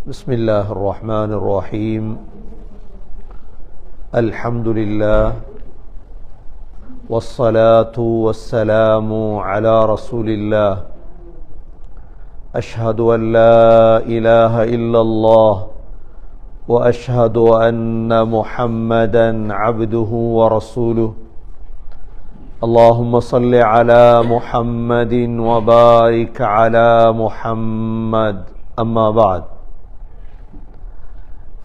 بسم الله الرحمن الرحيم. الحمد لله والصلاة والسلام على رسول الله. أشهد أن لا إله إلا الله وأشهد أن محمدا عبده ورسوله. اللهم صل على محمد وبارك على محمد. أما بعد،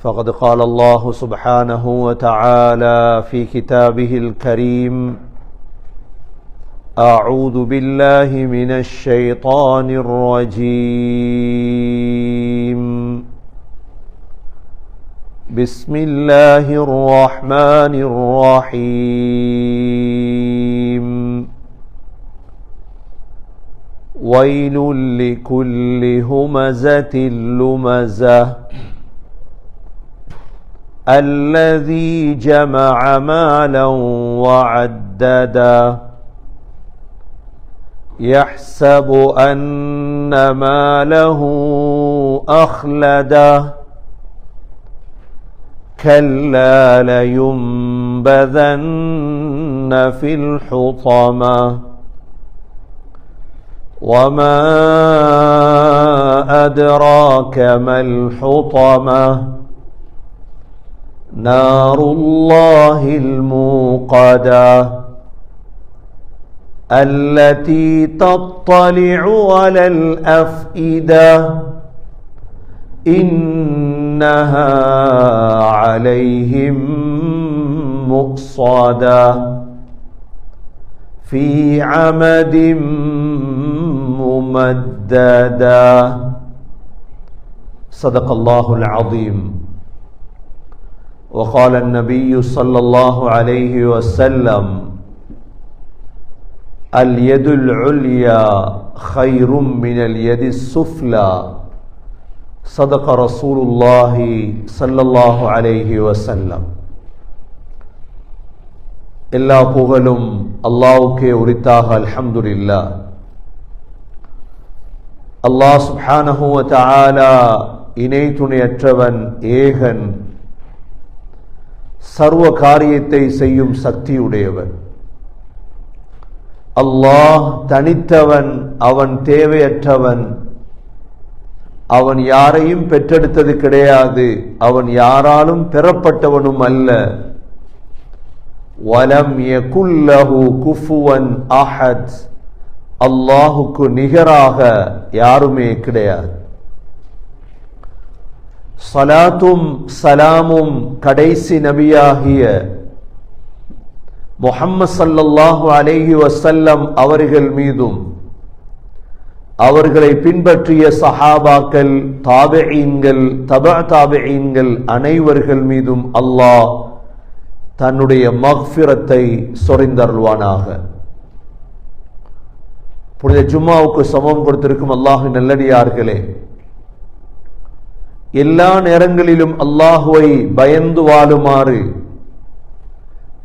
فقد قال الله سبحانه وتعالى في كتابه الكريم: أعوذ بالله من الشيطان الرجيم. بسم الله الرحمن الرحيم. ويل لكل همزة لمزة الذي جمع مالا وعددا يحسب أن ماله أخلده كلا لينبذن في الحطمة وما أدراك ما الحطمة نار الله الموقدة التي تطلع على الأفئدة إنها عليهم مؤصدة في عمد ممددة. صدق الله العظيم. وقال النبي صلى الله عليه وسلم: اليد العليا خير من اليد السفلى. صدق رسول الله صلى الله عليه وسلم. எல்லா புகழும் அல்லாஹ்வுக்கே உரித்தாக. அல்ஹம்துலில்லாஹ். அல்லாஹ் சுப்ஹானஹு வ தஆலா இணை துணையற்றவன், ஏகன், சர்வ காரியத்தை செய்யும் சக்தியுடையவன். அல்லாஹ் தனித்தவன், அவன் தேவையற்றவன், அவன் யாரையும் பெற்றெடுத்தது கிடையாது, அவன் யாராலும் பெறப்பட்டவனும் அல்ல. வலம் யகுல் லஹு குஃபுவன் அஹத். அல்லாஹுக்கு நிகராக யாருமே கிடையாது. ஸலாத்தும் சலாமும் கடைசி நபியாகிய முஹம்மது ஸல்லல்லாஹு அலைஹி வஸல்லம் அவர்கள் மீதும், அவர்களை பின்பற்றிய சஹாபாக்கள், தாபிஈன்கள், தபஅ தாபிஈன்கள் அனைவர்கள் மீதும் அல்லாஹ் தன்னுடைய மக்ஃபிரத்தை சொரிந்தருள்வானாக. புனித ஜும்மாவுக்கு சமம் கொடுத்திருக்கும் அல்லாஹ்வின் நல்லடியார்களே, எல்லா நேரங்களிலும் அல்லாஹுவை பயந்து வாழுமாறு,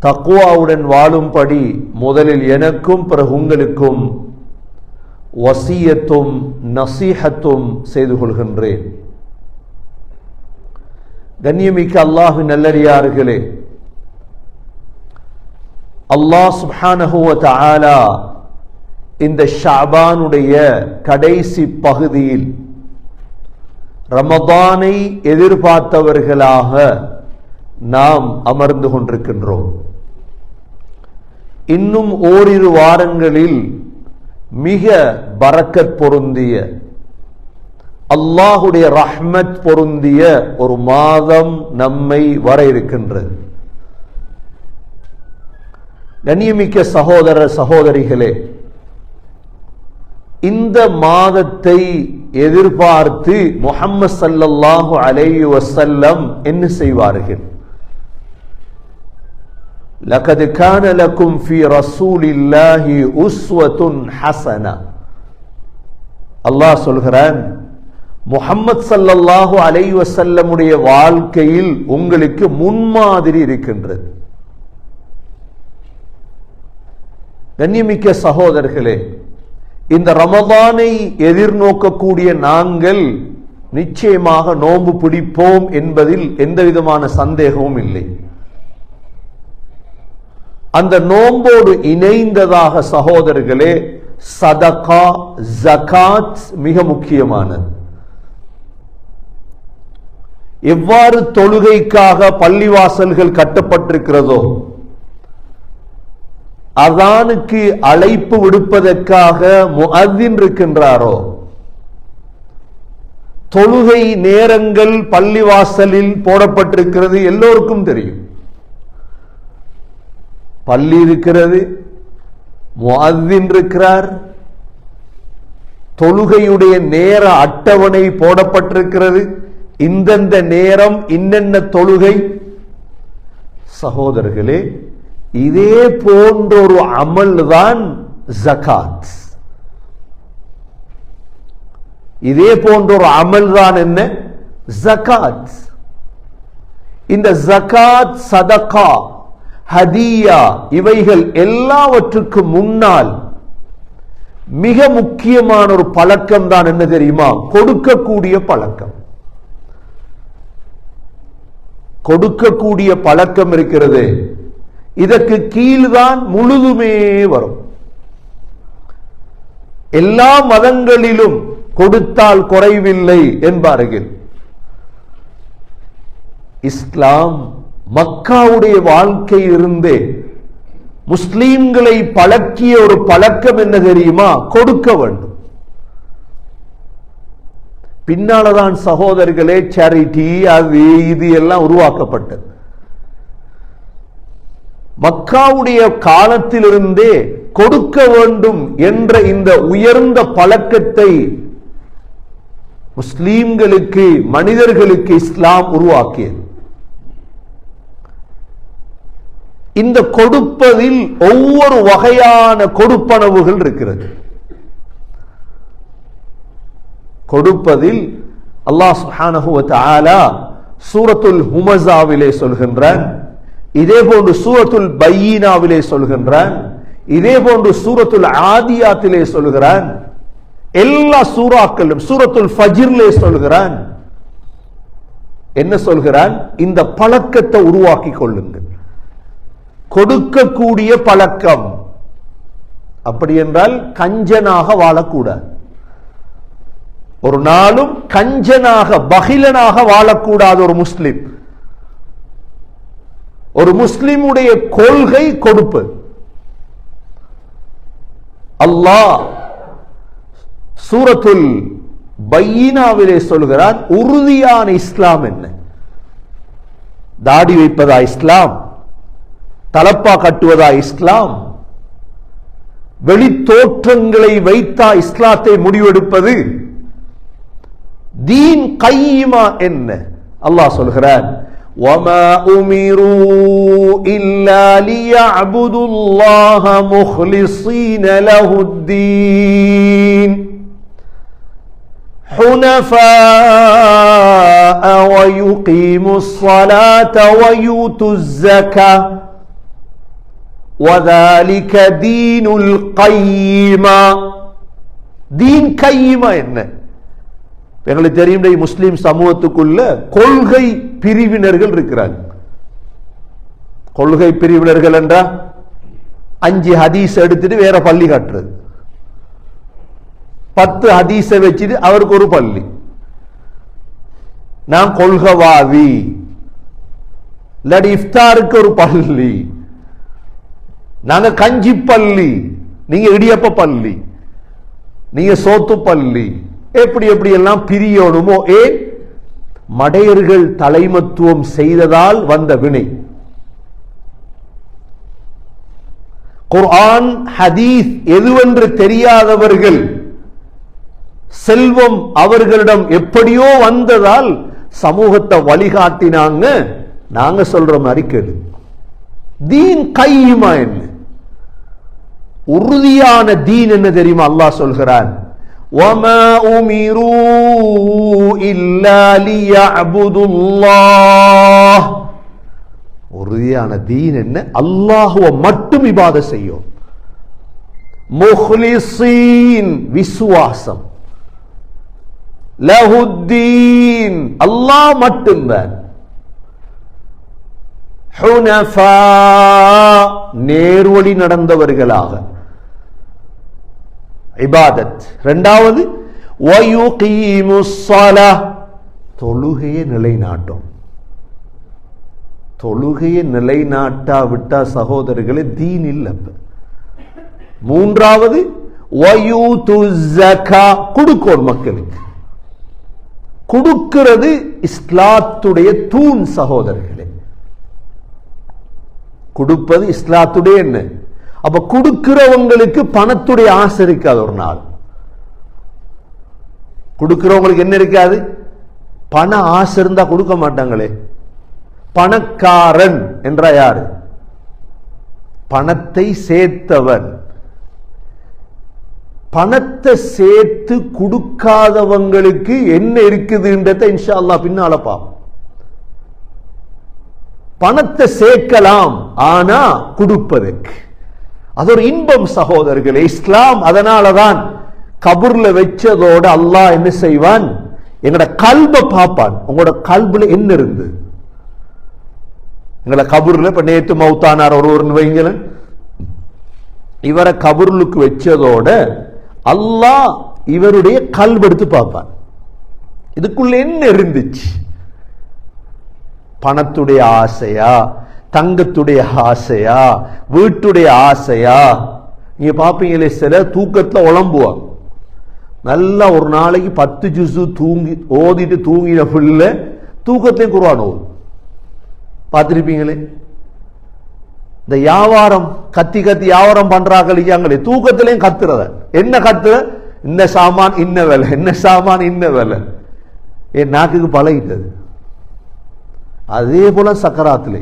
தக்வாவுடன் வாழும்படி முதலில் எனக்கும் பிறகு உங்களுக்கும் வசியத்தும் நசீஹத்தும் செய்து கொள்கின்றேன். கண்ணியமிக்க அல்லாஹ்வின் நல்லடியார்களே, அல்லாஹ் சுப்ஹானஹு வ தஆலா இந்த ஷஅபானுடைய கடைசி பகுதியில் ரமதானை எதிர்பார்த்தவர்களாக நாம் அமர்ந்து கொண்டிருக்கின்றோம். இன்னும் ஓரிரு வாரங்களில் மிக பரக்கத் பொருந்திய, அல்லாஹுடைய ரஹ்மத் பொருந்திய ஒரு மாதம் நம்மை வர இருக்கின்றது. கண்ணியமிக்க சகோதர சகோதரிகளே, இந்த மாதத்தை எதிர்பார்த்து முஹம்மது ஸல்லல்லாஹு அலைஹி வஸல்லம் என்ன செய்வார்கள்? லகத் கான லகும் ஃபீ ரசூலில்லாஹி உஸ்வத்துன் ஹஸனா. அல்லாஹ் சொல்கிறான், முஹம்மது ஸல்லல்லாஹு அலைஹி வஸல்லமுடைய வாழ்க்கையில் உங்களுக்கு முன்மாதிரி இருக்கின்றது. கண்ணியமிக்க சகோதரர்களே, இந்த ரமதானை எதிர்நோக்கக்கூடிய நாங்கள் நிச்சயமாக நோன்பு பிடிப்போம் என்பதில் எந்த விதமான சந்தேகமும் இல்லை. அந்த நோம்போடு இணைந்ததாக சகோதரர்களே சதகா, ஜகாத் மிக முக்கியமானது. எவ்வாறு தொழுகைக்காக பள்ளிவாசல்கள் கட்டப்பட்டிருக்கிறதோ, அதானுக்கு அழைப்பு விடுப்பதற்காக முஅத்தின் இருக்கின்றாரோ, தொழுகை நேரங்கள் பள்ளிவாசலில் போடப்பட்டிருக்கிறது, எல்லோருக்கும் தெரியும். பள்ளி இருக்கிறது, முஅத்தின் இருக்கிறார், தொழுகையுடைய நேர அட்டவணை போடப்பட்டிருக்கிறது, இந்தந்த நேரம் இன்னென்ன தொழுகை. சகோதரர்களே, இதே போன்ற ஒரு அமல் தான் ஜகாத். இதே போன்ற ஒரு அமல் தான் என்ன? ஜகாத். இந்த ஜகாத், சதகா, ஹதியா இவைகள் எல்லாவற்றுக்கும் முன்னால் மிக முக்கியமான ஒரு பழக்கம் தான் என்ன தெரியுமா? கொடுக்கக்கூடிய பழக்கம். கொடுக்கக்கூடிய பழக்கம் இருக்கிறது. இதற்கு கீழ்தான் முழுதுமே வரும். எல்லா மதங்களிலும் கொடுத்தால் குறைவில்லை என்பார்கள். இஸ்லாம் மக்காவுடைய வாழ்க்கையிலிருந்தே முஸ்லீம்களை பழக்கிய ஒரு பழக்கம் என்ன தெரியுமா? கொடுக்க வேண்டும். பின்னால்தான் சகோதரர்களே சேரிட்டி அது இது எல்லாம் உருவாக்கப்பட்டது. மக்காவுடைய காலத்திலிருந்தே கொடுக்க வேண்டும் என்ற இந்த உயர்ந்த பழக்கத்தை முஸ்லீம்களுக்கு, மனிதர்களுக்கு இஸ்லாம் உருவாக்கியது. இந்த கொடுப்பதில் ஒவ்வொரு வகையான கொடுப்பனவுகள் இருக்கிறது. கொடுப்பதில் அல்லாஹ் சுப்ஹானஹு வ தஆலா சூரத்துல் ஹுமஸாவிலே சொல்கின்றான், இதே போன்று சூரத்துல் பையினாவிலே சொல்கின்றான், இதே போன்று சூரத்துல் ஆதியாத்திலே சொல்கிறான், எல்லா சூறாக்களும் சூரத்துல் ஃபஜ்ரிலே சொல்கிறான். என்ன சொல்கிறான்? இந்த பழக்கத்தை உருவாக்கி கொள்ளுங்கள். கொடுக்கக்கூடிய பழக்கம். அப்படி என்றால் கஞ்சனாக வாழக்கூடாது. ஒரு நாளும் கஞ்சனாக, பகிலனாக வாழக்கூடாது ஒரு முஸ்லிம். ஒரு முஸ்லிமுடைய கொள்கை கொடுப்பது. அல்லாஹ் சூரத்துல் பையினாவிலே சொல்கிறான், உறுதியான இஸ்லாம் என்ன? தாடி வைப்பதா இஸ்லாம்? தலப்பா கட்டுவதா இஸ்லாம்? வெளி தோற்றங்களை வைத்தா இஸ்லாத்தை முடிவெடுப்பது? தீன் கையிமா என்ன? அல்லாஹ் சொல்கிறான், وَمَا أُمِرُوا إِلَّا لِيَعْبُدُوا اللَّهَ مُخْلِصِينَ لَهُ الدِّينَ حُنَفَاءَ وَيُقِيمُوا الصَّلَاةَ وَيُؤْتُوا الزَّكَاةَ وَذَلِكَ دِينُ الْقَيِّمَةِ. தீன் கையிமா என்ன? எங்களுக்கு தெரியும், முஸ்லிம் சமூகத்துக்குள்ள கொள்கை பிரிவினர்கள் இருக்கிறாங்க. கொள்கை பிரிவினர்கள் என்றா 5 ஹதீஸ் எடுத்துட்டு வேற பள்ளி காட்டுறது, 10 ஹதீஸை வச்சுட்டு அவருக்கு ஒரு பள்ளி. நான் கொள்கவாதி. இல்லாட்டி இஃப்தாருக்கு ஒரு பள்ளி, நாங்க கஞ்சி பள்ளி, நீங்க இடியப்ப பள்ளி, நீங்க சோத்து பள்ளி, எப்படி எப்படி எல்லாம் பிரியணுமோ. ஏன்? மடையர்கள் தலைமத்துவம் செய்ததால் வந்த வினை. குர்ஆன் ஹதீஸ் எதுவென்று தெரியாதவர்கள், செல்வம் அவர்களிடம் எப்படியோ வந்ததால் சமூகத்தை வழிகாட்டினாங்க. நாங்க சொல்ற மாதிரி கேளு. தீன் கையிமா என்ன? உறுதியான தீன் என்ன தெரியுமா? அல்லாஹ் சொல்கிறான், وَمَا أُمِرُوا إِلَّا لِيَعْبُدُوا اللَّهَ. உறுதியான தீன் என்ன? அல்லாஹ்வை மட்டும் இபாதத் செய்யும். முஹ்லிஸீன், விசுவாசம். லஹுத்தீன் அல்லாஹ் மட்டும்தான். ஹுனஃபா நேர்வழி நடந்தவர்களாக இபாதத். இரண்டாவது வயுகீமுஸ் ஸலாஹ் தொழுகையை நிலைநாட்டும். தொழுகையை நிலைநாட்டாவிட்டா சகோதரர்களே தீன் இல்லை. மூன்றாவது வயூதுஸ் ஸகா கொடுக்கோர் மக்களுக்கு. கொடுக்கிறது இஸ்லாத்துடைய தூண் சகோதரர்களே. கொடுப்பது இஸ்லாத்துடைய என்ன? அப்ப கொடுக்கிறவங்களுக்கு பணத்துடைய ஆசை இருக்காது. ஒரு நாள் கொடுக்கிறவங்களுக்கு என்ன இருக்காது? பண ஆசை இருந்தா கொடுக்க மாட்டாங்களே. பணக்காரன் என்ற யாரு? பணத்தை சேர்த்தவன். பணத்தை சேர்த்து கொடுக்காதவங்களுக்கு என்ன இருக்குதுன்றத இன்ஷா அல்லாஹ் பின்னால பாப்போம். பணத்தை சேர்க்கலாம், ஆனா கொடுப்பதற்கு அது ஒரு இன்பம் சகோதரர்களே. இஸ்லாம் அதனாலதான் கபூர்ல வச்சதோட அல்லாஹ் என்ன செய்வான்? எங்கட கல்பை பார்ப்பான். உங்களோட கல்புல என்ன இருந்து? எங்களை கபூர்ல இப்ப நேற்று மௌத்தானார் ஒருவர்னு வைங்களேன், இவரை கபூர்லுக்கு வச்சதோட அல்லாஹ் இவருடைய கல்பு எடுத்து பார்ப்பான். இதுக்குள்ள என்ன இருந்துச்சு? பணத்துடைய ஆசையா, தங்கத்துடைய ஆசையா, வீட்டுடைய ஆசையா? நீங்க பாப்பீங்களே, சில தூக்கத்துல உழம்புவாங்க. நல்லா ஒரு நாளைக்கு 10 ஜுசு தூங்கி ஓதிட்டு தூங்கின புள்ள தூக்கத்தையும் குர்ஆன் ஓதும். பார்த்திருப்பீங்களே, இந்த வியாபாரம் கத்தி கத்தி வியாபாரம் பண்றாங்களே, தூக்கத்திலையும் கத்துறத. என்ன கத்துற? இந்த சாமான் இன்ன வேலை, என்ன சாமான் இன்ன வேலை. என் நாக்குக்கு பழகிட்டது. அதே போல சக்கராத்திலே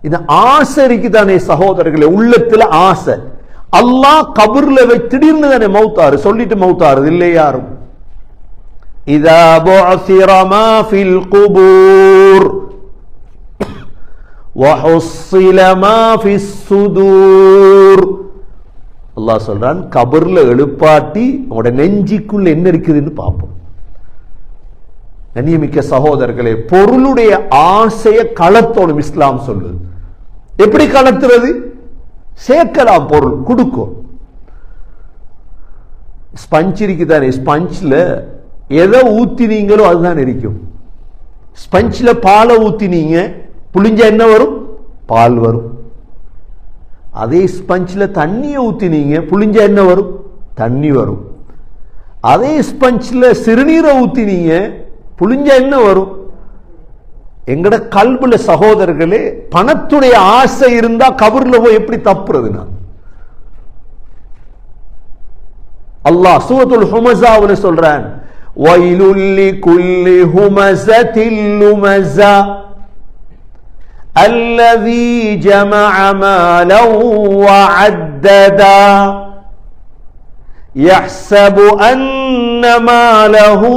இந்த ஆசை இருக்குதானே சகோதரர்களே, உள்ளத்துல ஆசை. அல்லாஹ் கபூர்ல வச்சு திடீர்னு தானே மௌத்தாரு, சொல்லிட்டு மௌத்தாரு இல்லை யாரும். இதா புஅசிர மா ஃபில் குபூர் வஹுஸ்ஸில மா ஃபிஸ் சுதூர். அல்லாஹ் சொல்றான், கபூர்ல எழுப்பாட்டி உங்களோட நெஞ்சிக்குள்ள என்ன இருக்குதுன்னு பார்ப்போம். கண்ணியமிக்க சகோதரர்களே, பொருளுடைய ஆசையை களத்தோடும் இஸ்லாம் சொல்லுது. எப்படி களத்துறது? சேர்க்கலாம், பொருள் கொடுக்கும். ஸ்பஞ்ச் இருக்குதானே, ஸ்பஞ்ச்ல எதை ஊத்தினீங்களோ அதுதான் இருக்கும். ஸ்பஞ்ச்ல பாலை ஊத்தினீங்க, புளிஞ்சா என்ன வரும்? பால் வரும். அதே ஸ்பஞ்ச்ல தண்ணியை ஊத்தினீங்க, புளிஞ்சா என்ன வரும்? தண்ணி வரும். அதே ஸ்பஞ்ச்ல சிறுநீரை ஊத்தினீங்க, புளிஞ்சா என்ன வரும்? எங்கட கல்புல சகோதரர்களே, பணத்துடைய ஆசை இருந்தா கபூர்ல போய் எப்படி தப்புறது? நான் அல்லாஹ் சூரத்துல் ஹுமஸாவுல சொல்றான், வயலுல் லிகுல்லி ஹுமஸத்தில் லுமஸா அல்லதி ஜமஅ மாலன் வஅத்ததா யஹ்ஸபு அன்ன மாலஹு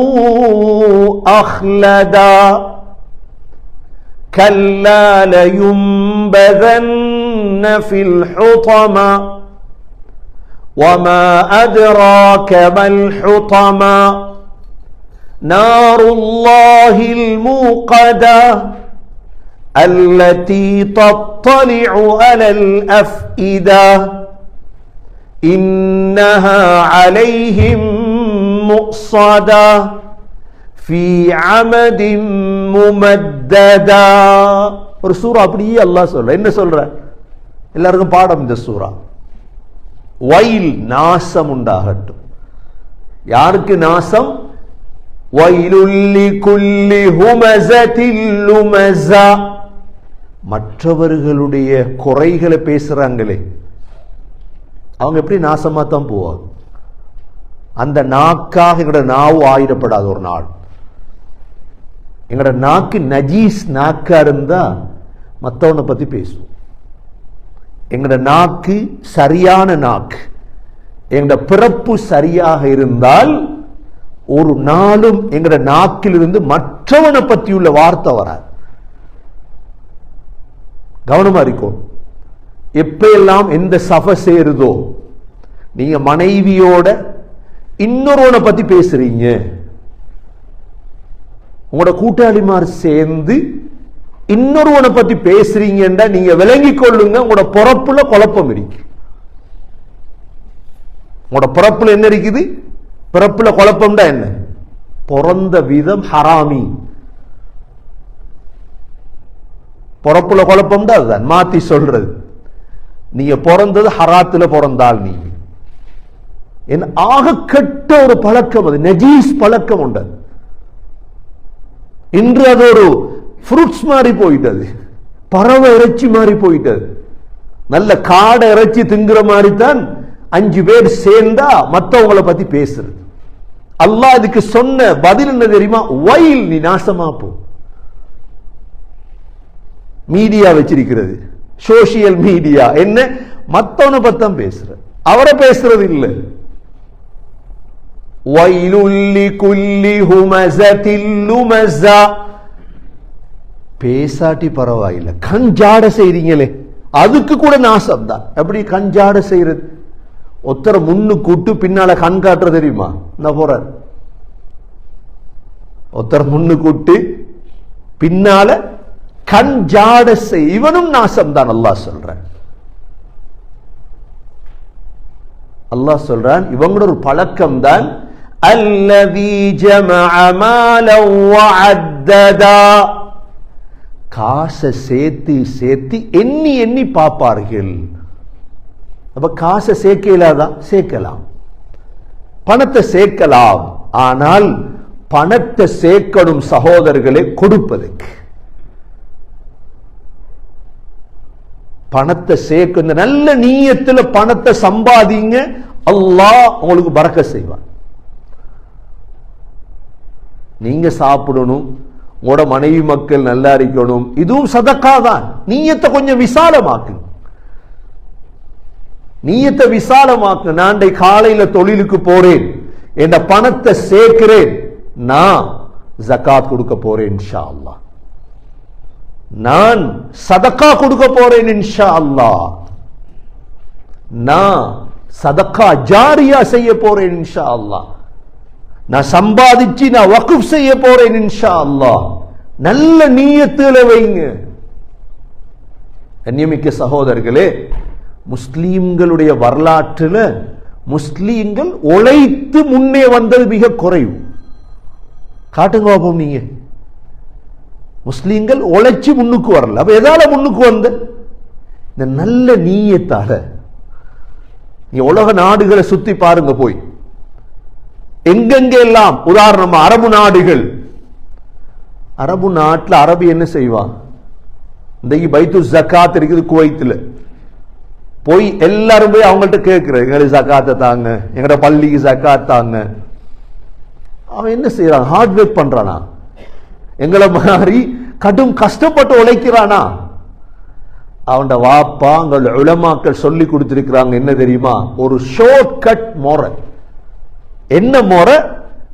அஹ்லதா كلا لينبذن في الحطمة وما أدراك ما الحطمة نار الله الموقدة التي تطلع على الأفئدة إنها عليهم مؤصدة في عمد ممددا. ஒரு சூரா அப்படியே அல்லாஹ் சொல்ற. என்ன சொல்ற? எல்லாருக்கும் பாடம் இந்த சூரா. வயல் நாசம் உண்டாகட்டும். யாருக்கு நாசம்? வயலுல் லிகுல்லி ஹுமஸத்தில் லுமஸா. மற்றவர்களுடைய குறைகளை பேசுறாங்களே, அவங்க எப்படி நாசமா தான் போவாங்க. அந்த நாக்காக எங்களோட நாவு ஆயிடப்படாத ஒரு நாள். எங்களோட நாக்கு நஜீஸ் நாக்கா இருந்தா மற்றவனை பத்தி பேசுவோம். எங்களோட நாக்கு சரியான நாக்கு, எங்களோட பிறப்பு சரியாக இருந்தால் ஒரு நாளும் எங்களோட நாக்கிலிருந்து மற்றவனை பற்றி உள்ள வார்த்தை வராது. கவனமா இருக்கும். எப்ப எல்லாம் எந்த சபை சேருதோ, நீங்க மனைவியோட இன்னொருவனை பத்தி பேசுறீங்க, உங்களோட கூட்டாளிமார் சேர்ந்து இன்னொருவனை பத்தி பேசுறீங்கன்னா நீங்க விளங்கி கொள்ளுங்க, உங்களோட பிறப்புல குழப்பம் இருக்கு. உங்களோட பிறப்புல என்ன இருக்குது? பிறப்புல குழப்பம்டா என்ன? பிறந்த விதம் ஹராமி. பிறப்புல குழப்பம்டா அதுதான் மாத்தி சொல்றது. நீங்க பிறந்தது ஹராத்துல பிறந்தால் நீ என் ஆக கெட்ட ஒரு பழக்கம், அது நஜீஸ் பழக்கம் உண்டு. இன்று அது ஒரு ஃப்ரூட்ஸ் மாதிரி போயிட்டது, பறவை இறைச்சி மாதிரி போயிட்டது. நல்ல காடை இறைச்சி திங்குற மாதிரி தான் 5 பேர் சேர்ந்தா மற்றவங்களை பத்தி பேசுறது. அல்லாஹ் இதுக்கு சொன்ன பதில் என்ன தெரியுமா? வயல், நீ நாசமா போ. மீடியா வச்சிருக்கிறது, சோசியல் மீடியா என்ன, மத்தவனை பத்தம் பேசுற, அவரை பேசுறது இல்லை. வயலுல்லி குல்லி ஹுமஸதில் லுமஸா. பேசாட்டி பரவாயில்லை, கஞ்சாட செய்றீங்களே அதுக்கு கூட நாசம் தான். எப்படி கஞ்சாட செய்யறது? ஒருத்தர முன்னு கூட்டு பின்னால கண் காட்டுற தெரியுமா? நான் போற ஒருத்தர முன்னு கூட்டு பின்னால கஞ்சாட செய், இவனும் நாசம் தான். அல்லாஹ் சொல்றான், அல்லாஹ் சொல்றான் இவங்களோட ஒரு பழக்கம் தான் அல்லதி ஜமஅ மாலன் வஅத்ததா. காசை சேர்த்து சேர்த்து எண்ணி எண்ணி பார்ப்பார்கள். அப்ப காசை சேர்க்கலாதான்? சேர்க்கலாம், பணத்தை சேர்க்கலாம். ஆனால் பணத்தை சேர்க்கணும் சகோதரர்களே கொடுப்பதற்கு. பணத்தை சேர்க்க, இந்த நல்ல நீயத்துல பணத்தை சம்பாதிங்க, அல்லாஹ் உங்களுக்கு பரக்கத் செய்வான். நீங்க சாப்பிடணும், உங்களோட மனைவி மக்கள் நல்லா இருக்கணும், இதுவும் சதக்கா தான். நீயத்தை கொஞ்சம் விசாலமாக்கு, நீயத்தை விசாலமாக்கு. நான் காலையில தொழிலுக்கு போறேன், என் பணத்தை சேர்க்கிறேன், நான் ஜகாத் கொடுக்க போறேன் இன்ஷா அல்லாஹ், நான் சதக்கா கொடுக்க போறேன் இன்ஷா அல்லாஹ், நான் சதக்கா ஜாரியா செய்ய போறேன் இன்ஷா அல்லாஹ், நான் சம்பாதிச்சு நான் வக்ஃப் செய்ய போறேன் இன்ஷா அல்லாஹ். நல்ல நீயத்துல வைங்க. கண்ணியமிக்க சகோதரர்களே, முஸ்லீம்களுடைய வரலாற்றில் முஸ்லீம்கள் உழைத்து முன்னே வந்தது மிக குறைவு. காட்டுங்க பாப்போம், நீங்க முஸ்லீம்கள் உழைச்சு முன்னுக்கு வரல. அப்ப எதால முன்னுக்கு வந்த? இந்த நல்ல நீயத்தால. நீ உலக நாடுகளை சுத்தி பாருங்க போய், எங்கெங்க எல்லாம். உதாரணமா அரபு நாடுகள், அரபு நாட்டில் அரபி என்ன செய்வான்? இந்த பைத்து ஜக்காத் இருக்குது குவைத்தில், போய் எல்லாரும் போய் அவங்கள்ட்ட கேட்கிற, எங்களுக்கு ஜக்காத்தை தாங்க, எங்கட பள்ளிக்கு ஜக்காத் தாங்க. அவன் என்ன செய்யறான்? ஹார்ட் ஒர்க் பண்றானா? எங்களை மாதிரி கடும் கஷ்டப்பட்டு உழைக்கிறானா? அவன் வாப்பா அங்க உலமாக்கள் சொல்லி கொடுத்திருக்கிறாங்க, என்ன தெரியுமா? ஒரு ஷார்ட் கட் முறை. என்ன முறை?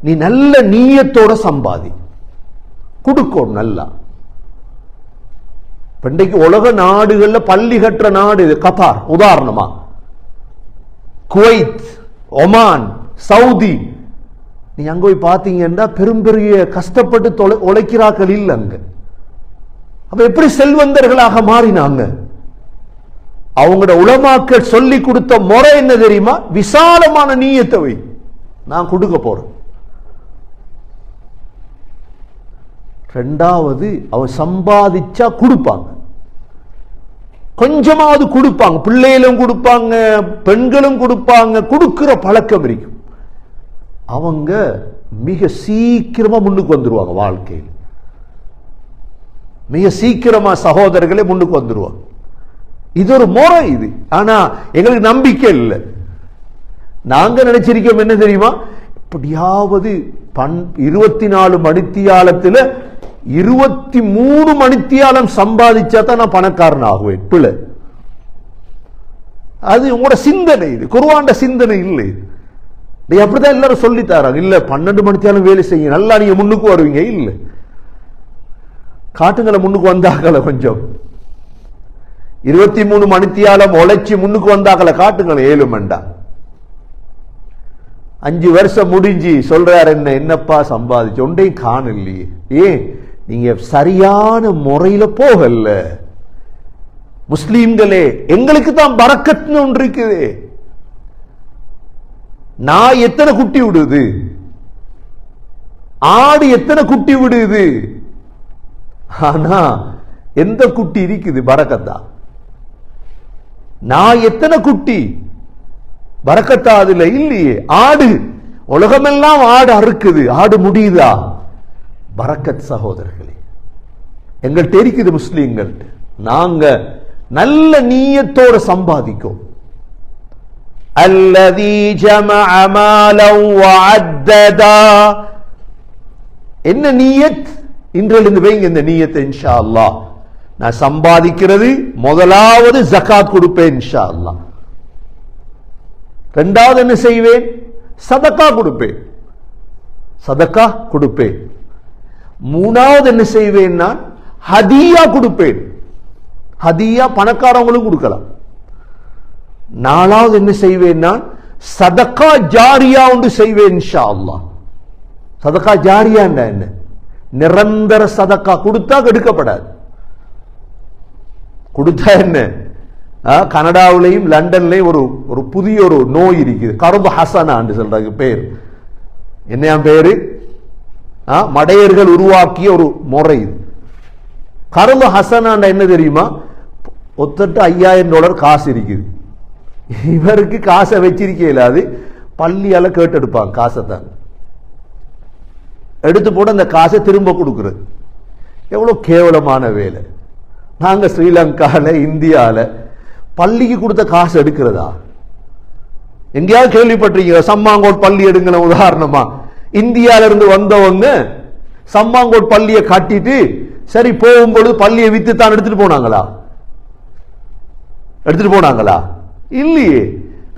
நீ நல்ல நீயத்தோட சம்பாதி, கொடுக்கும் நல்லா. இன்றைக்கு உலக நாடுகள்ல பள்ளி கட்டுற நாடு இது கத்தார், உதாரணமா குவைத், ஒமான், சவுதி. நீ அங்க போய் பாத்தீங்கன்னா பெரும் பெரிய கஷ்டப்பட்டு உழைக்கிறார்கள் இல்ல அங்க. அப்ப எப்படி செல்வந்தர்களாக மாறினாங்க? அவங்களோட உலமாக்கள் சொல்லி கொடுத்த முறை என்ன தெரியுமா? விசாலமான நீயத்தை வை, நான் கொடுக்க போறேன். ரெண்டாவது, அவன் சம்பாதிச்சா கொடுப்பாங்க, கொஞ்சமாவது கொடுப்பாங்க, பிள்ளைகளும் கொடுப்பாங்க, பெண்களும் கொடுப்பாங்க, கொடுக்கிற பழக்கம் இருக்கும். அவங்க மிக சீக்கிரமா முன்னுக்கு வந்துருவாங்க வாழ்க்கையில், மிக சீக்கிரமா சகோதரர்களே முன்னுக்கு வந்துருவாங்க. இது ஒரு முறை இது. ஆனா எங்களுக்கு நம்பிக்கை இல்லை. நாங்க நினைச்சிருக்கோம் என்ன தெரியுமா? இப்படியாவது 24 மணித்தியாலத்தில் 23 மணித்தியாலம் சம்பாதிச்சா தான் நான் பணக்காரன் ஆகுவேன். பிள்ளை, அது உங்களோட சிந்தனை, இது குர்ஆன்ட சிந்தனை இல்லை. அப்படிதான் எல்லாரும் சொல்லி தராங்க. இல்ல 12 மணித்தியாலம் வேலை செய்ய நல்லா நீங்க முன்னுக்கு வருவீங்க. இல்ல, காட்டுங்களை முன்னுக்கு வந்தாக்கல, கொஞ்சம் 23 மணித்தியாலம் உழைச்சி முன்னுக்கு வந்தாக்கல, காட்டுங்களை 7 மண்டா. 5 வருஷம் முடிஞ்சு சொல்றாரு, என்னப்பா சம்பாதிச்சு ஒன்றையும் காணலையே. ஏன்? நீங்க சரியான முறையில போகல. முஸ்லீம்களே, எங்களுக்கு தான் பரக்கத்னு ஒன்று இருக்குது. நான் எத்தனை குட்டி விடுது, ஆடு எத்தனை குட்டி விடுது, ஆனா எந்த குட்டி இருக்குது பரக்கத்தா? நான் எத்தனை குட்டி பரக்கத்தா? அதுல இல்லையே. ஆடு, உலகமெல்லாம் ஆடு அறுக்குது, ஆடு முடியுதா? பரக்கத் சகோதரர்களே எங்கள்கிட்ட இருக்குது. முஸ்லீம்கள் நாங்க நல்ல நீயத்தோட சம்பாதிக்கும். அல்லதி ஜமஅ மாலன் வஅத்ததா. என்ன நீயத்? இன்றிலிருந்து வைங்க இந்த நீயத்தை. இன்ஷா அல்லாஹ் நான் சம்பாதிக்கிறது முதலாவது ஜகாத் கொடுப்பேன் இன்ஷா அல்லாஹ். இரண்டாவது என்ன செய்வேன்? சதக்கா கொடுப்பேன், சதக்கா கொடுப்பேன். மூணாவது என்ன செய்வேன்? நான் ஹதியா கொடுப்பேன். ஹதியா பணக்காரவங்களும் கொடுக்கலாம். நாலாவது என்ன செய்வேன்? நான் சதக்கா ஜாரியா ஒன்று செய்வேன் இன்ஷா அல்லாஹ். சதக்கா ஜாரியா என்ன? நிரந்தர சதக்கா கொடுத்தா கெடுக்கப்படாது. கொடுத்தா என்ன? கனடாவிலையும் லண்டன்லையும் ஒரு புதிய ஒரு நோய் இருக்குது, கர்து ஹசனா சொல்றாங்க பேர். என்ன பேரு? மடையர்கள் உருவாக்கிய ஒரு முறை. கர்து ஹசனா என்ன தெரியுமா? ஒத்தட்டு $5000 காசு இருக்குது. இவருக்கு காசை வச்சிருக்கல, அது பள்ளியால கேட்டெடுப்பாங்க. காசை தான் எடுத்து போட்டு அந்த காசை திரும்ப கொடுக்கிறது. எவ்வளவு கேவலமான வேலை. நாங்க ஸ்ரீலங்கால இந்தியால பள்ளிக்கு கொடுத்த காசு எடுக்கிறதா? எங்கேயாவது கேள்விப்பட்டிருக்கீங்க? சம்மாங்கோட் பள்ளி எடுங்கள உதாரணமா. இந்தியால இருந்து வந்தவங்க சம்மாங்கோட் பள்ளியை கட்டிட்டு சரி போகும்போது பள்ளியை வித்து தான் எடுத்துட்டு போனாங்களா? எடுத்துட்டு போனாங்களா? இல்லையே.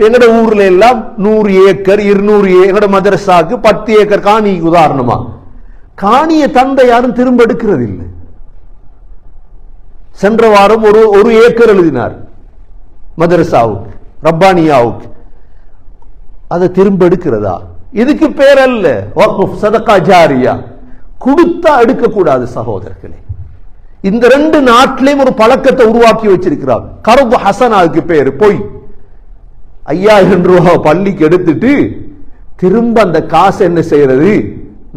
எங்கட ஊர்ல எல்லாம் 100 ஏக்கர் 200 எங்கட மதரசாக்கு 10 ஏக்கர் காணி உதாரணமா. காணிய தந்தை யாரும் திரும்ப எடுக்கிறது இல்லை. சென்ற வாரம் ஒரு ஏக்கர் எழுதினார் மதரசாவுக்கு, ரப்பானியாவுக்கு. அதை திரும்ப எடுக்கிறதா? இதுக்கு பேர் அல்ல வக்ஃப், சதகா ஜாரியா. கொடுத்தா எடுக்க கூடாது சகோதரர்களே. இந்த 2 நாட்டிலையும் ஒரு பழக்கத்தை உருவாக்கி வச்சிருக்கிறார். கர்து ஹசனாவுக்கு பேரு போய் $5000 பள்ளிக்கு எடுத்துட்டு திரும்ப அந்த காசு என்ன செய்யறது?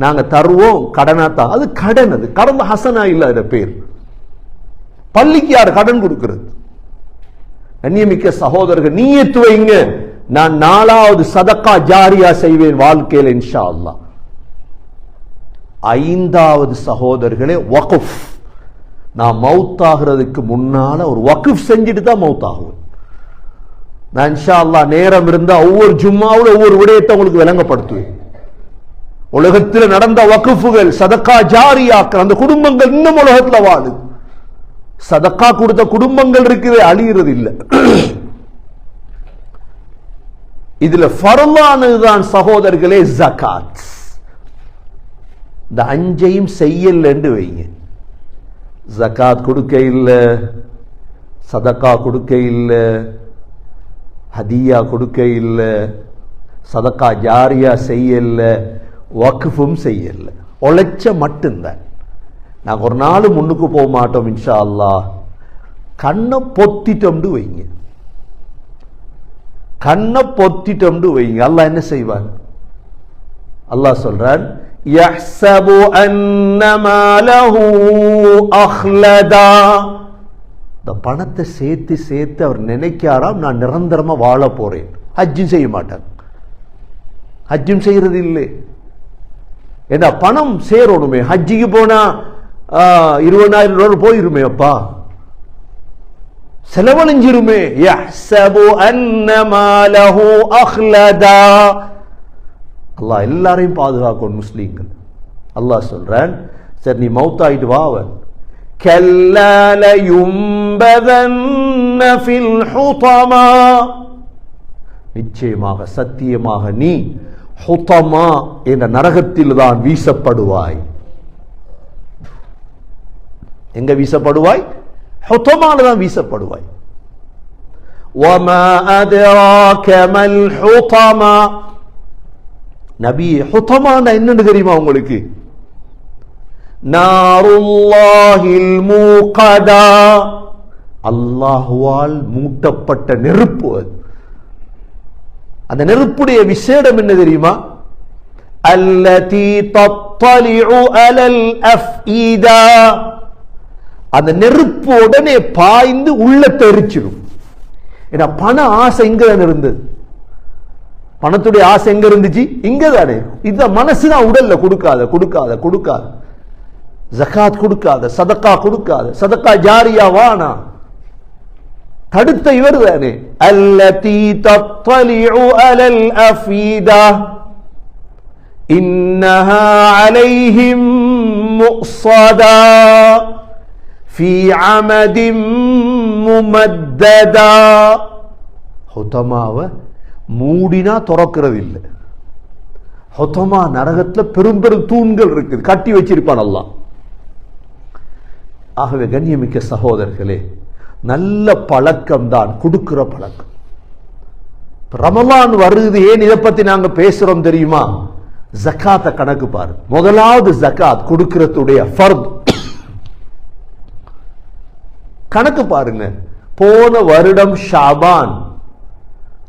நாங்க தருவோம் கடனா தான். அது கடன். அது கர்து ஹசனா இல்ல. அது பேர் பள்ளிக்கு யார் கடன் கொடுக்கிறது? கண்ணியமிக்க சகோதரர்கள், நீயத்து வைங்க, நான் 4வது சதக்கா ஜாரியா செய்வேன் வாழ்க்கையில் இன்ஷா அல்லாஹ். 5வது சகோதரர்களே வக்ஃப். நான் மௌத்தாகிறதுக்கு முன்னால ஒரு வக்ஃப் செஞ்சுட்டு தான் மௌத்தாகுவேன். நான் இன்ஷா அல்லாஹ் நேரம் இருந்தா ஒவ்வொரு ஜும்மாவோட ஒவ்வொரு விடயத்தை உங்களுக்கு விளங்கப்படுத்துவேன். உலகத்தில் நடந்த வக்ஃபுகள் சதக்கா ஜாரியாக்கள், அந்த குடும்பங்கள் இன்னும் உலகத்துல வாழுது. சதக்கா கொடுத்த குடும்பங்கள் இருக்குது, அழிகிறது இல்லை. இதுல ஃபர்லானதுதான் சகோதரர்களே ஜகாத். இந்த 5ஐயும் செய்யல என்று வைங்க. ஜகாத் கொடுக்க இல்லை, சதக்கா கொடுக்க இல்லை, ஹதியா கொடுக்க இல்லை, சதக்கா ஜாரியா செய்யல, வக்ஃபும் செய்யல. உழைச்ச மட்டும்தான். நாங்கள் ஒரு நாள் முன்னுக்கு போக மாட்டோம் இன்ஷா அல்லாஹ். கண்ணை பொத்திட்டோம்னு வைங்க, கண்ணை பொத்திட்டோம்னு வைங்க. அல்லாஹ் என்ன செய்வான்? அல்லாஹ் சொல்றான், யஹ்ஸபு அன்ன மாலஹு அஹ்லதா. இந்த பணத்தை சேர்த்து சேர்த்து அவர் நினைக்காராம் நான் நிரந்தரமா வாழ போறேன். ஹஜ்ஜும் செய்ய மாட்டார், ஹஜ்ஜும் செய்யறது இல்லை. ஏன்னா பணம் சேரணுமே. ஹஜ்ஜிக்கு போனா $20,000 போயிருமே, அப்பா செலவழிஞ்சிருமே. யஹ்ஸபு அன்ன மாலஹு அஹ்லதா. அல்லாஹ் எல்லாரையும் பாதுகாக்கணும் முஸ்லீம்கள். அல்லாஹ் சொல்றான், சரி நீ மௌத்தாயிட்டு வாவன், கல்லா லயும்பதன்ன ஃபில் ஹுதமா. நிச்சயமாக சத்தியமாக நீ ஹுதமா என்ற நரகத்தில் தான் வீசப்படுவாய். எங்க வீசப்படுவாய்? ஹுதமால தான் வீசப்படுவாய். வமா அத்ராக மல் ஹுதமா. நபி ஹுதமானா என்னன்னு தெரியுமா உங்களுக்கு? நாருல்லாஹில் மூகதா, அல்லாஹ்வால் மூட்டப்பட்ட நெருப்பு. அந்த நெருப்புடைய விசேடம் என்ன தெரியுமா? அல்லதி தத்தலிஉ அலல் அஃஈதா, அந்த நெருப்பு உடனே பாய்ந்து உள்ளத்தை எரிச்சிடும். ஏன்னா பண ஆசை இங்கதான் இருந்தது. பணத்துடைய ஆசை எங்க இருந்துச்சு? இங்கதானே. இந்த மனசுதான் உடல்ல கொடுக்காத கொடுக்காத கொடுக்காத, ஜகாத் கொடுக்காத, சதக்கா கொடுக்காத, சதக்கா ஜாரியா வானா தடுத்த இவர் தானே. அல்லதி தத்தலிஉ அலல் அஃஈதா இன்னஹா அலைஹிம் முஸதா ஃபீ அமதிம் முமத்ததா. ஹுதமாவை மூடினா திறக்கிறது இல்லை. ஹுதமா நரகத்துல பெரும் பெரும் தூண்கள் இருக்குது, கட்டி வச்சிருப்பான் அல்லாஹ். ஆகவே கண்ணியமிக்க சகோதரர்களே, நல்ல பழக்கம் தான் கொடுக்கிற பழக்கம். ரமலான் வருது, ஏன் இதை பத்தி நாங்க பேசுறோம் தெரியுமா? ஜகாத்த கணக்கு பாரு. முதலாவது ஜகாத் கொடுக்கிறதுடைய ஃபர்த் கணக்கு பாருங்க. போன வருடம் ஷாபான்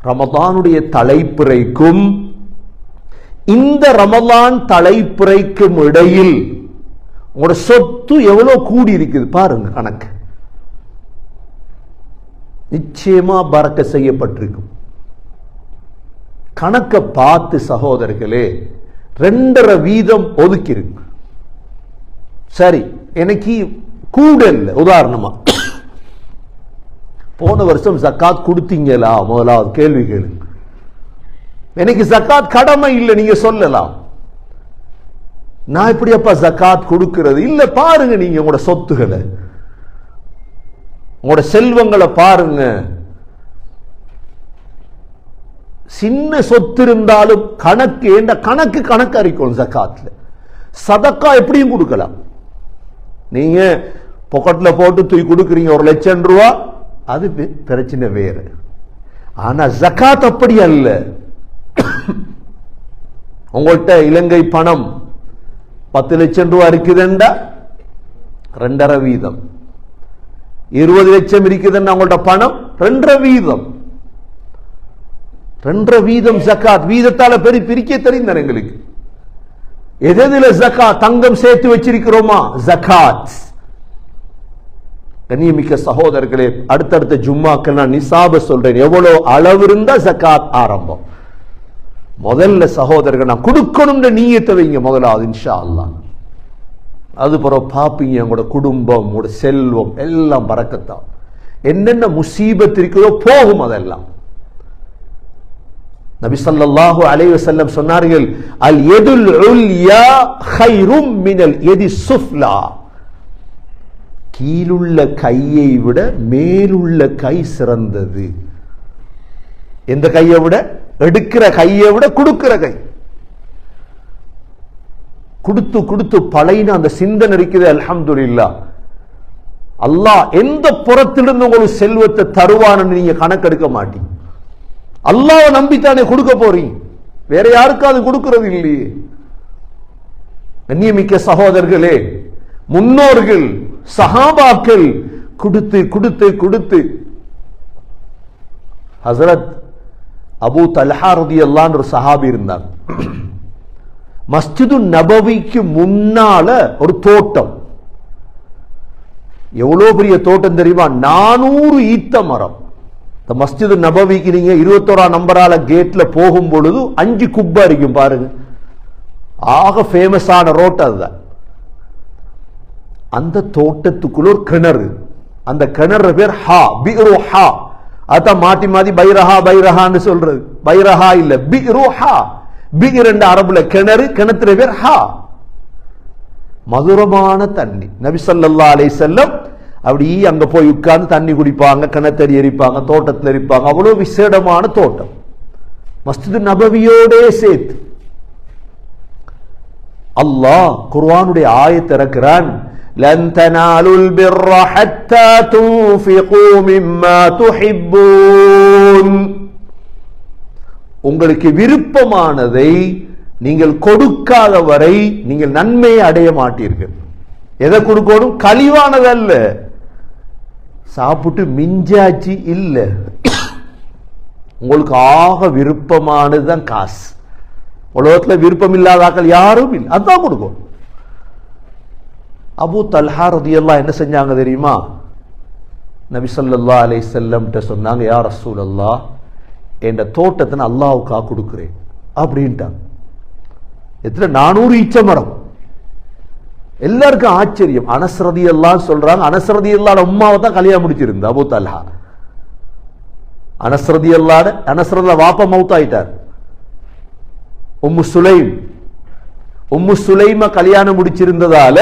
ரமலானுடைய தலைப்பிறைக்கும் இந்த ரமலான் தலைப்பிறைக்கும் இடையில் உங்களோட சொத்து எவ்வளவு கூடி இருக்குது பாருங்க கணக்கு. நிச்சயமா பரக்க செய்யப்பட்டிருக்கும். கணக்க பார்த்து சகோதரர்களே 2.5% ஒதுக்கிருக்கு. சரி, எனக்கு கூட இல்லை. உதாரணமா போன வருஷம் ஜக்காத் கொடுத்தீங்களா? முதலாவது கேள்வி கேளுங்க. எனக்கு ஜக்காத் கடமை இல்லை நீங்க சொல்லலாம். நான் எப்படி அப்பா ஜக்காத் கொடுக்கிறது? இல்ல, பாருங்க நீங்க உங்களோட சொத்துக்களை, உங்களோட செல்வங்களை பாருங்க. சின்ன சொத்து இருந்தாலும் கணக்கு என்ற கணக்கு அறிக்கணும். ஜக்காத்ல சதக்கா எப்படியும் கொடுக்கலாம். நீங்க பாக்கெட்ல போட்டு தூக்கி கொடுக்குறீங்க 1 லட்சம் ரூபா, அது பிரச்சனை வேற. ஆனா ஜக்காத் அப்படி அல்ல. உங்கள்கிட்ட இலங்கை பணம் 10 லட்சம் ரூபா இருக்குதுண்டா 2.5%. 20 லட்சம் இருக்குதுன்னா உங்கள்ட்ட பணம் 2.5%. 2.5% ஜக்காத். வீதத்தால பிரிக்க தெரிந்தார் எங்களுக்கு. எதில ஜக்காத்? தங்கம் சேர்த்து வச்சிருக்கிறோமா? ஜக்காத். கண்ணியமிக்க சகோதரர்களே, அடுத்தடுத்த ஜும்மாக்கள் நான் நிசாப சொல்றேன். எவ்வளவு அளவு இருந்தா ஜக்காத் ஆரம்பம். முதல்ல சகோதரர்கள் நான் கொடுக்கணும்ன்ற நீயத்தை வைங்க முதலாவது, இன்ஷா அல்லாஹ். அது பிறகு பாப்பீங்க உங்களோட குடும்பம், உங்களோட செல்வம் எல்லாம் பரக்கத்தான். என்னென்ன முசீபத் இருக்கிறதோ போகும் அதெல்லாம். நபி ஸல்லல்லாஹு அலைஹி வஸல்லம் சொன்னார்கள், அல் யதுல் உல்யா கைரும் மினல் யதி சுஃப்லா. கீழுள்ள கையை விட மேலுள்ள கை சிறந்தது. எந்த கையை விட? எடுக்கிற கையை விட கொடுக்கிற கை. கொடுத்து கொடுத்து பழையின அந்த சிந்தனை இருக்குது. அல்ஹம்துலில்லாஹ், அல்லாஹ் எந்த புறத்திலிருந்து உங்களுக்கு செல்வத்தை தருவான்னு நீங்க கணக்கெடுக்க மாட்டீங்க. அல்லாஹ்வை நம்பித்தானே கொடுக்க போறீங்க, வேற யாருக்காவது கொடுக்கிறது இல்லையே. கண்ணியமிக்க சகோதரர்களே, முன்னோர்கள் சஹாபாக்கள் கொடுத்து கொடுத்து கொடுத்து. ஹஸரத் அபூ தல்ஹா ரலியல்லாஹு அன்ஹு ஒரு சஹாபி இருந்தார். மஸ்ஜிது நபவிக்கு முன்னால ஒரு தோட்டம். எவ்வளவு பெரிய தோட்டம் தெரியுமா? 400 ஈத்த மரம். இந்த மஸ்ஜிது நபவிக்கு நீங்க 21ஆம் நம்பரால கேட்ல போகும் பொழுது 5 குப்பா இருக்கும் பாருங்க. ஆக ஃபேமஸான ரோட் அதுதான். அந்த தோட்டத்துக்குள்ள ஒரு கிணறு. அந்த கிணறு பேர் ஹா, பிரு ஹா. அதான் மாட்டி மாத்தி பைரஹா பைரஹான்னு சொல்றது. பைரஹா இல்ல, பிரு ஹா. பிர் என்ற அரபுல கிணறு, கிணத்துல பேர் ஹா. மதுரமான தண்ணி. நபி ஸல்லல்லாஹு அலைஹி வஸல்லம் அப்படி அங்க போய் உட்கார்ந்து தண்ணி குடிப்பாங்க, கிணத்தடி எரிப்பாங்க, தோட்டத்தில் எரிப்பாங்க. அவ்வளவு விசேடமான தோட்டம். மஸ்ஜிது நபவியோட சேர்த்து அல்லாஹ் குர்ஆனுடைய ஆயத்தை இறக்குறான். லன் தனாலுல் பிர்ர ஹத்தா துன்ஃபிகு மிம்மா துஹிப்பூன். உங்களுக்கு விருப்பமானதை நீங்கள் கொடுக்காத வரை நீங்கள் நன்மையை அடைய மாட்டீர்கள். எதை கொடுக்கணும்? கழிவானதல்ல. சாப்பிட்டு மிஞ்சாச்சு இல்ல, உங்களுக்கு ஆக விருப்பமானதுதான் காசு. உலகத்துல விருப்பம் இல்லாதாக்கள் யாரும் இல்லை, அதான் கொடுக்கும். அபூ தல்ஹா ரலியல்லாஹு என்ன செஞ்சாங்க தெரியுமா? நபி ஸல்லல்லாஹு அலைஹி வஸல்லம் சொன்னாங்க, யா ரசூலல்லாஹ், என் தோட்டத்தை நான் அல்லாஹ்வுக்காக கொடுக்கிறேன் அப்படின்ட்டாங்க. எத்தனை 400 ஈச்ச மரம். எல்லாருக்கும் ஆச்சரியம். அனஸ் ரலியல்லாஹு சொல்றாங்க, அனஸ் ரலியல்லாஹு உம்மாவை தான் கல்யாணம் முடிச்சிருந்தா அபூ தல்ஹா. அனஸ் ரலியல்லாஹு வாப்பா மௌத்தாயிட்டார். உம்மு சுலைம கல்யாணம் முடிச்சிருந்ததால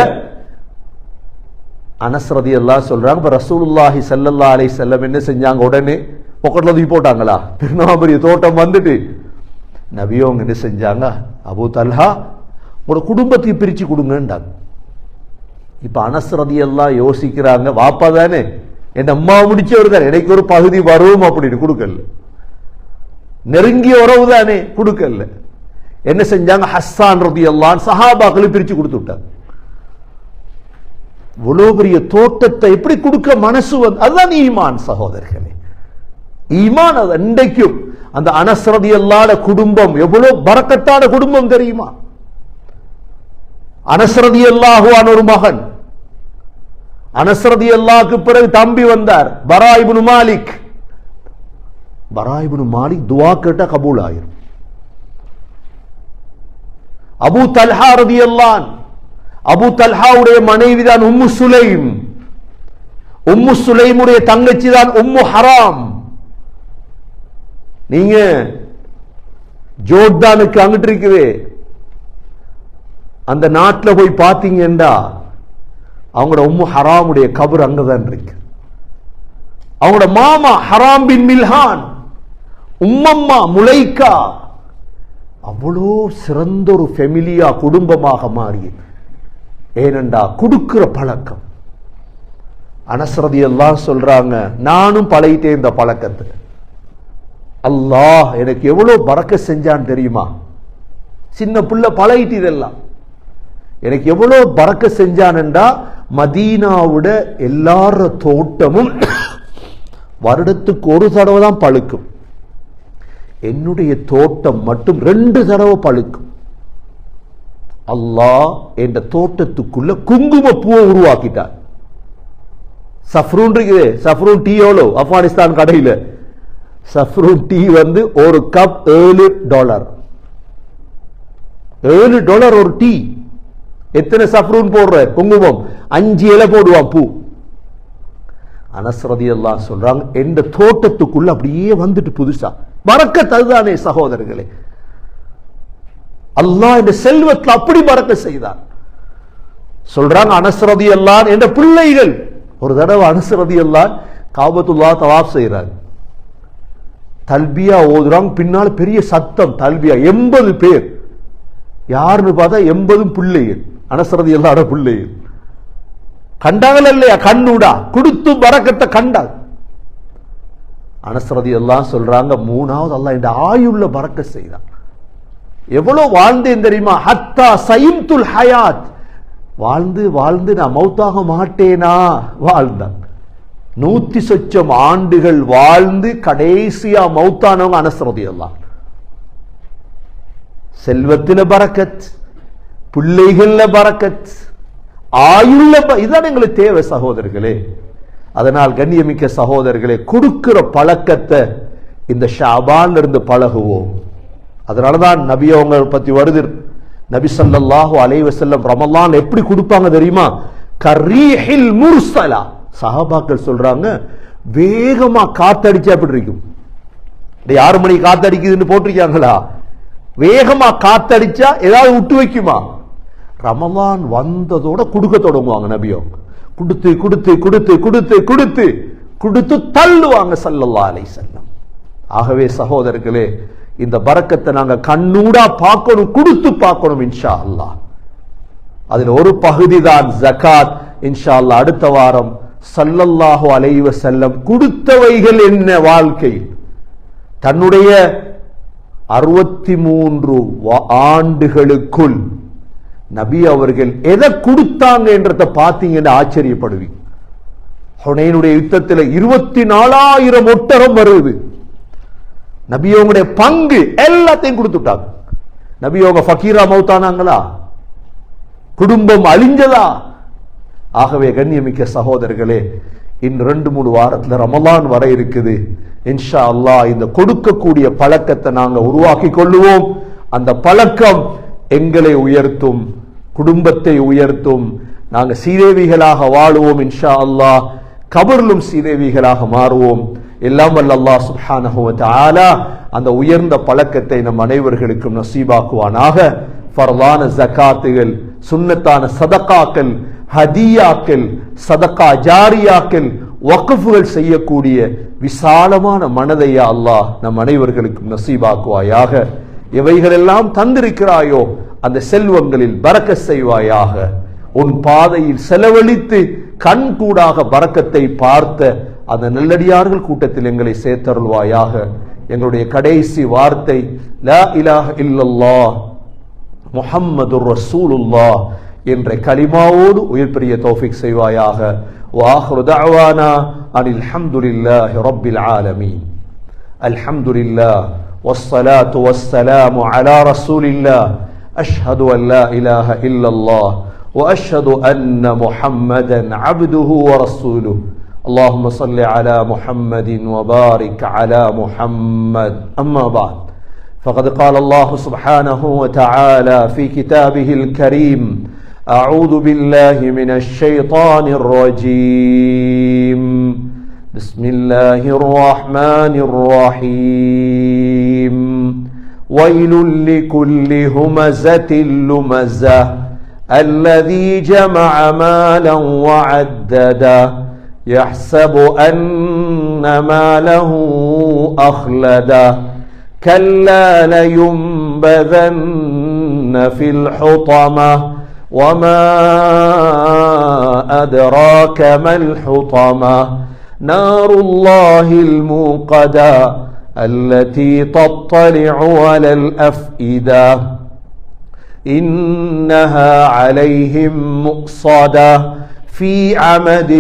அனஸ் ரலியல்லாஹு சொல்றாங்க, இப்ப ரசூலுல்லாஹி ஸல்லல்லாஹு அலைஹி வஸல்லம் என்ன செஞ்சாங்க? உடனே பொக்கெட்ல தூக்கி போட்டாங்களா? பெரிய தோட்டம் வந்துட்டு நபியோங்க என்ன செஞ்சாங்க? அபூ தல்ஹா, உங்களோட குடும்பத்தை பிரிச்சு கொடுங்கன்றாங்க. இப்ப அனஸ் ரலியல்லாஹு யோசிக்கிறாங்க, வாப்பா தானே, என் அம்மா முடிச்சவர் தானே, எனக்கு ஒரு பகுதி வரும் அப்படின்னு கொடுக்கல. நெருங்கிய உறவு தானே, கொடுக்கல. என்ன செஞ்சாங்க? ஹஸ்ஸான் ரலியல்லாஹு சஹாபாக்களை பிரிச்சு கொடுத்து விட்டாங்க. இவ்வளவு பெரிய தோட்டத்தை எப்படி கொடுக்க மனசு வந்து, அதுதான் ஈமான் சகோதரர்களே. ஈமான் அது இன்றைக்கும். அந்த அனஸ் ரலியல்லாஹு குடும்பம் எவ்வளவு பரக்கத்தான குடும்பம் தெரியுமா? அனஸ் ரலியல்லாஹு அன்ஹு ஒரு மகன். அனஸ் ரலியல்லாஹுக்கு பிறகு தம்பி வந்தார், பரா இப்னு மாலிக். பரா இப்னு மாலிக் துஆ கேட்டா கபூல் ஆயிரும். அபூ தல்ஹா ரலியல்லாஹு, அபூ தல்ஹாவுடைய மனைவி தான் உம்மு சுலைம். உம்மு சுலைமுடைய தங்கச்சி தான் உம்மு ஹராம். நீங்க ஜோர்டானுக்கு அங்கிட்டு இருக்குது அந்த நாட்டில் போய் பார்த்தீங்கன்னா அவங்களோட உம்மு ஹராமுடைய கபர் அங்கதான் இருக்கு. அவங்களோட மாமா ஹராம் பின் மில்ஹான், உம்மம்மா முலைக்கா, அவ்வளோ சிறந்த ஒரு ஃபெமிலியா குடும்பமாக மாறி. ஏனென்றா கொடுக்கிற பழக்கம். அனஸ் ரலியல்லாஹு சொல்றாங்க, நானும் பழகிட்டேன் இந்த பழக்கத்தை. அல்லாஹ் எனக்கு எவ்வளவு பரக்கத் செஞ்சான் தெரியுமா? சின்ன புள்ள பழகிட்டு இதெல்லாம் எனக்கு எவ்வளவு பரக்கத் செஞ்சான் என்றா, மதீனாவோட எல்லார தோட்டமும் வருடத்துக்கு ஒரு தடவை தான் பழுக்கும். என்னுடைய தோட்டம் மட்டும் 2 தடவை பழுக்கும். அல்லாஹ் என்ற தோட்டத்துக்குள்ள குங்கும பூவை உருவாக்கிட்டார். சஃப்ரூன் இருக்குது, சஃப்ரூன் டீ எவ்வளோ? ஆப்கானிஸ்தான் கடையில் சஃப்ரூன் டீ வந்து ஒரு கப் $7. $7 ஒரு டீ. எத்தனை சஃப்ரூன் போடுற? குங்குமம் 5 இலை போடுவான் பூ. அனஸ் ரலியல்லாஹு சொல்றாங்க, எந்த தோட்டத்துக்குள்ள அப்படியே வந்துட்டு புதுசா பரக்கத். அதுதானே சகோதரர்களே, அல்லாஹ் இந்த செல்வத்தில் அப்படி பரக்கத் செய்தார். சொல்றாங்க அனஸ் ரலியல்லாஹு என்ற பிள்ளைகள் ஒரு தடவை அனஸ் ரலியல்லாஹு காபத்துல்லாஹ் தவாப் செய்றாங்க. தல்பியா ஓதுறாங்க, பின்னால பெரிய சத்தம். தல்பியா 80 பேர். யாருன்னு பார்த்தா 80 பிள்ளைகள், அனஸ் ரலியல்லாஹு பிள்ளைகள். கண்டாங்களா இல்லையா? கண்ணூடா கொடுத்து பரக்கத்தை கண்டாங்க. அனஸ் ரலியல்லாஹு சொல்றாங்க, 3வது அல்லாஹ் இந்த ஆயுள்ள பரக்கத் செய்தான். எவ்வளவு வாழ்ந்தேன் தெரியுமா? ஹத்தா சயிம்துல் ஹயாத், வாழ்ந்து வாழ்ந்து நான் மௌத்தாக மாட்டேனா வாழ்ந்தான். 100 சொச்சம் ஆண்டுகள் வாழ்ந்து கடைசியா மௌத்தானவங்க அனஸ் ரலியல்லாஹு. செல்வத்தில பரக்கத், பிள்ளைகள்ல பரக்கத், ஆயுள்ள இதான் எங்களுக்கு தேவை சகோதரர்களே. அதனால் கண்ணியமிக்க சகோதரர்களே, கொடுக்கிற பழக்கத்தை இந்த ஷாபான்ல இருந்து பழகுவோம். அதனாலதான் நபி அவங்க பத்தி வருது, நபி ஸல்லல்லாஹு அலைஹி வஸல்லம் ரமலான் எப்படி கொடுப்பாங்க தெரியுமா? கரீஹில் முர்ஸலா. சஹாபாக்கள் சொல்றாங்க, வேகமா காத்தடிச்சா எப்படி இருக்கும்? 6 மணி காத்தடிக்குதுன்னு போட்டிருக்காங்களா? வேகமா காத்தடிச்சா ஏதாவது விட்டு வைக்குமா? ரமலான் வந்ததோட கொடுக்க தொடங்குவாங்க நபியோ. கொடுத்து கொடுத்து கொடுத்து கொடுத்து கொடுத்து கொடுத்து தள்ளுவாங்க ஸல்லல்லாஹு அலைஹி வஸல்லம். ஆகவே சகோதரர்களே, இந்த பரக்கத்தை நாங்க கண்ணூடா பார்க்கணும், கொடுத்து பார்க்கணும் இன்ஷா அல்லாஹ். அதில் ஒரு பகுதி தான் ஜகாத். இன்ஷா அல்லாஹ் அடுத்த வாரம் ஸல்லல்லாஹு அலைஹி வஸல்லம் கொடுத்தவைகள் என்ன வாழ்க்கை, தன்னுடைய 63 ஆண்டுகளுக்குள் நபி அவர்கள் எதை கொடுத்தாங்க என்றதை பார்த்தீங்கன்னு ஆச்சரியப்படுவீங்க. ஹுனைனுடைய யுத்தத்தில் 24,000 ஒட்டகம் வருது. நபியோங்களுடைய பங்கு எல்லாத்தையும் கொடுத்துட்டாங்க. நபியோக ஃபக்கீரா மௌத்தானாங்களா? குடும்பம் அழிஞ்சதா? ஆகவே கண்ணியமிக்க சகோதரர்களே, இன்னும் 2-3 வாரத்தில் ரமலான் வர இருக்குது. இன்ஷா அல்லாஹ் இந்த கொடுக்கக்கூடிய பழக்கத்தை நாங்க உருவாக்கி கொள்ளுவோம். அந்த பழக்கம் எங்களை உயர்த்தும், குடும்பத்தை உயர்த்தும். நாங்க சீதேவிகளாக வாழுவோம். இன்ஷா அல்லாஹ் கபரிலும் சீதேவிகளாக மாறுவோம். எல்லாம் வல்ல அல்லாஹ் சுப்ஹானஹு வ தஆலா அந்த உயர்ந்த பழக்கத்தை நம் அனைவர்களுக்கும் நசீபாக்குவானாக. ஃபர்லான ஜகாத்துகள், சுன்னத்தான சதகாக்கள், ஹதியாக்கள், சதகா ஜாரியாக்கள், வக்ஃபுகள் செய்யக்கூடிய விசாலமான மனதை யா அல்லாஹ் நம் அனைவர்களுக்கும் நசீபாக்குவாயாக. எவைகளெல்லாம் தந்திருக்கிறாயோ அந்த செல்வங்களில் பரக்கத் செய்வாயாக. உன் பாதையில் செலவழித்து கண்கூடாக பரக்கத்தை பார்த்த அந்த நல்லடியார்கள் கூட்டத்தில் எங்களை சேர்த்தருள்வாயாக. எங்களுடைய கடைசி வார்த்தை லா இலாஹ இல்லல்லாஹ் முஹம்மதுர் ரசூலுல்லாஹ் என்ற கலிமாவோடு உயிர் பெரிய தௌஃபீக் செய்வாயாக. வஆஹிரு தஅவானா அனில் ஹம்துலில்லாஹி ரப்பில் ஆலமீன். அல்ஹம்துலில்லாஹ் வஸ்ஸலாத்து வஸ்ஸலாமு அலா ரசூலில்லாஹ். அஷ்ஹது அன் லா இலாஹ இல்லல்லாஹ் وأشهد أن محمدا عبده ورسوله. اللهم صل على محمد وبارك على محمد. أما بعد، فقد قال الله سبحانه وتعالى في كتابه الكريم: أعوذ بالله من الشيطان الرجيم. بسم الله الرحمن الرحيم. ويل لكل همزة لمزة الذي جمع مالا وعدده يحسب أن ماله أخلده كلا لينبذن في الحطمة وما أدراك ما الحطمة نار الله الموقدة التي تطلع على الأفئدة إنها عليهم مؤصدة في عمد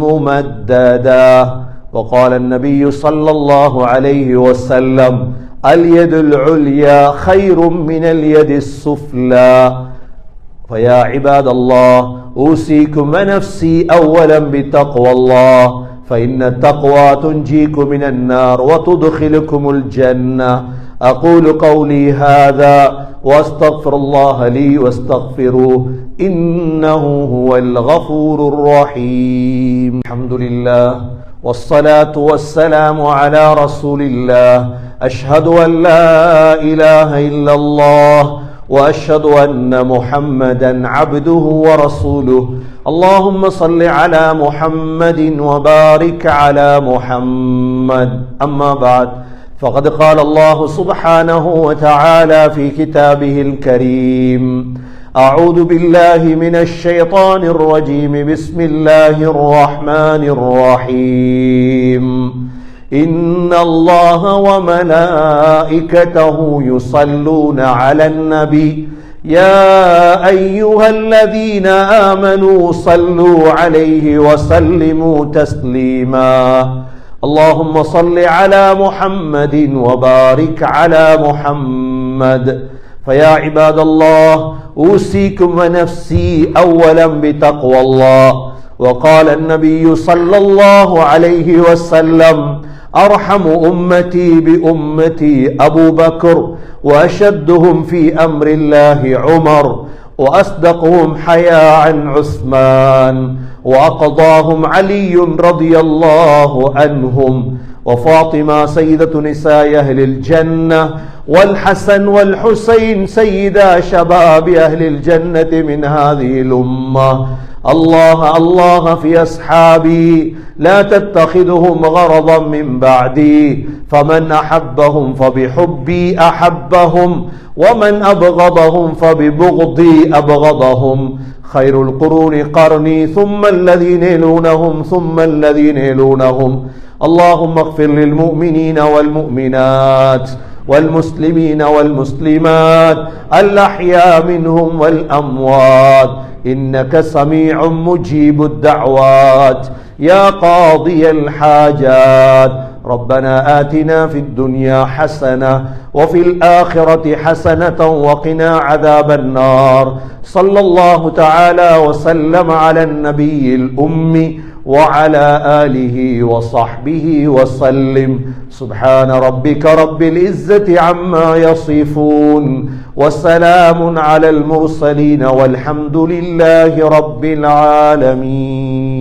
ممددة. وقال النبي صلى الله عليه وسلم: اليد العليا خير من اليد السفلى. فيا عباد الله، أوصيكم ونفسي أولا بتقوى الله، فإن التقوى تنجيكم من النار وتدخلكم الجنة. أقول قولي هذا واستغفر الله لي واستغفروه إنه هو الغفور الرحيم. الحمد لله والصلاة والسلام على رسول الله. أشهد أن لا إله إلا الله وأشهد أن محمدا عبده ورسوله. اللهم صل على محمد وبارك على محمد. أما بعد، فقد قال الله سبحانه وتعالى في كتابه الكريم: أعوذ بالله من الشيطان الرجيم. بسم الله الرحمن الرحيم. إن الله وملائكته يصلون على النبي يا أيها الذين آمنوا صلوا عليه وسلموا تسليما. اللهم صل على محمد وبارك على محمد. فيا عباد الله، أوصيكم ونفسي أولا بتقوى الله. وقال النبي صلى الله عليه وسلم: أرحم أمتي بأمتي أبو بكر، وأشدهم في أمر الله عمر، وأصدقهم حياء عثمان، وأقضاهم علي رضي الله عنهم، وفاطمة سيدة نساء أهل الجنة، والحسن والحسين سيدا شباب أهل الجنة من هذه الأمة. الله الله في أصحابي، لا تتخذهم غرضا من بعدي، فمن أحبهم فبحبي أحبهم، ومن أبغضهم فببغضي أبغضهم. خير القرون قرني، ثم الذين يلونهم، ثم الذين يلونهم. اللهم اغفر للمؤمنين والمؤمنات والمسلمين والمسلمات الأحياء منهم والأموات إنك سميع مجيب الدعوات يا قاضي الحاجات ربنا آتنا في الدنيا حسنة وفي الآخرة حسنة وقنا عذاب النار صلى الله تعالى وسلم على النبي الأمي وعلى آله وصحبه وسلم سبحان ربك رب العزة عما يصفون وسلام على المرسلين والحمد لله رب العالمين.